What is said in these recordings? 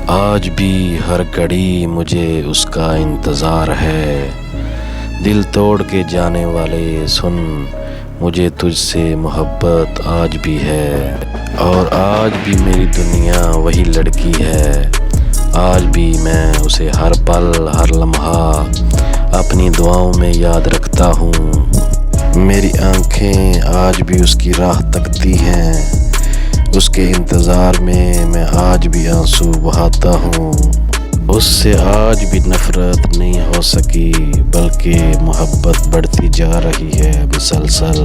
آج بھی ہر گھڑی مجھے اس کا انتظار ہے، دل توڑ کے جانے والے سن، مجھے تجھ سے محبت آج بھی ہے، اور آج بھی میری دنیا وہی لڑکی ہے، آج بھی میں اسے ہر پل ہر لمحہ اپنی دعاؤں میں یاد رکھتا ہوں، میری آنکھیں آج بھی اس کی راہ تکتی ہیں، اس کے انتظار میں آج بھی آنسو بہاتا ہوں، اس سے آج بھی نفرت نہیں ہو سکی بلکہ محبت بڑھتی جا رہی ہے مسلسل،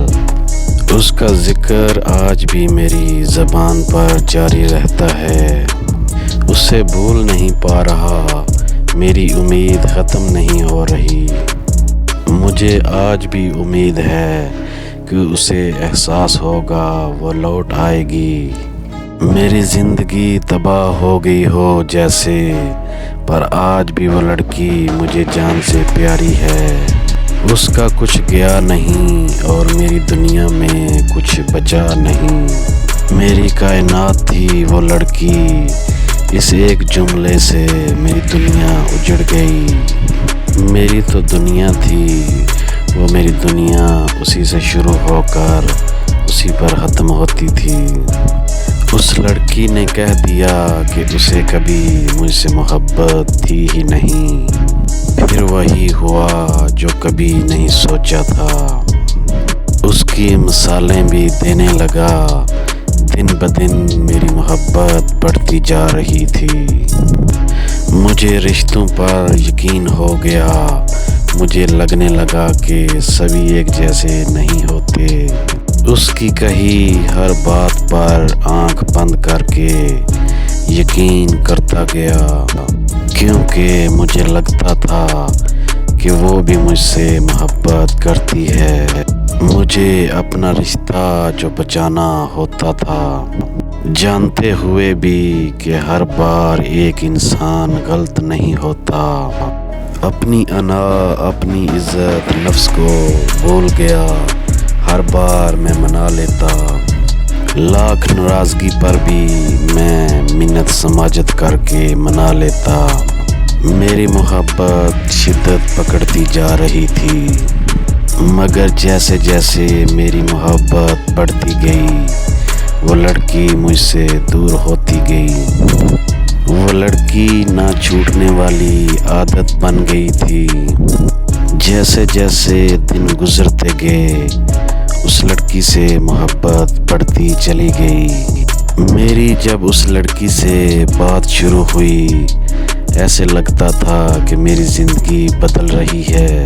اس کا ذکر آج بھی میری زبان پر جاری رہتا ہے، اسے بھول نہیں پا رہا، میری امید ختم نہیں ہو رہی، مجھے آج بھی امید ہے کہ اسے احساس ہوگا وہ لوٹ آئے گی، میری زندگی تباہ ہو گئی ہو جیسے، پر آج بھی وہ لڑکی مجھے جان سے پیاری ہے، اس کا کچھ گیا نہیں اور میری دنیا میں کچھ بچا نہیں، میری کائنات تھی وہ لڑکی، اس ایک جملے سے میری دنیا اجڑ گئی، میری تو دنیا تھی وہ میری دنیا اسی سے شروع ہو کر اسی پر ختم ہوتی تھی، اس لڑکی نے کہہ دیا کہ اسے کبھی مجھ سے محبت تھی ہی نہیں، پھر وہی ہوا جو کبھی نہیں سوچا تھا، اس کی مثالیں بھی دینے لگا، دن بدن میری محبت بڑھتی جا رہی تھی، مجھے رشتوں پر یقین ہو گیا، مجھے لگنے لگا کہ سبھی ایک جیسے نہیں ہوتے، اس کی کہی ہر بات پر آنکھ بند کر کے یقین کرتا گیا، کیونکہ مجھے لگتا تھا کہ وہ بھی مجھ سے محبت کرتی ہے، مجھے اپنا رشتہ جو بچانا ہوتا تھا، جانتے ہوئے بھی کہ ہر بار ایک انسان غلط نہیں ہوتا، اپنی انا اپنی عزت نفس کو بھول گیا، ہر بار میں منا لیتا، لاکھ ناراضگی پر بھی میں منت سماجت کر کے منا لیتا، میری محبت شدت پکڑتی جا رہی تھی، مگر جیسے جیسے میری محبت بڑھتی گئی، وہ لڑکی مجھ سے دور ہوتی گئی، وہ لڑکی نہ چھوٹنے والی عادت بن گئی تھی، جیسے جیسے دن گزرتے گئے اس لڑکی سے محبت بڑھتی چلی گئی، میری جب اس لڑکی سے بات شروع ہوئی ایسے لگتا تھا کہ میری زندگی بدل رہی ہے،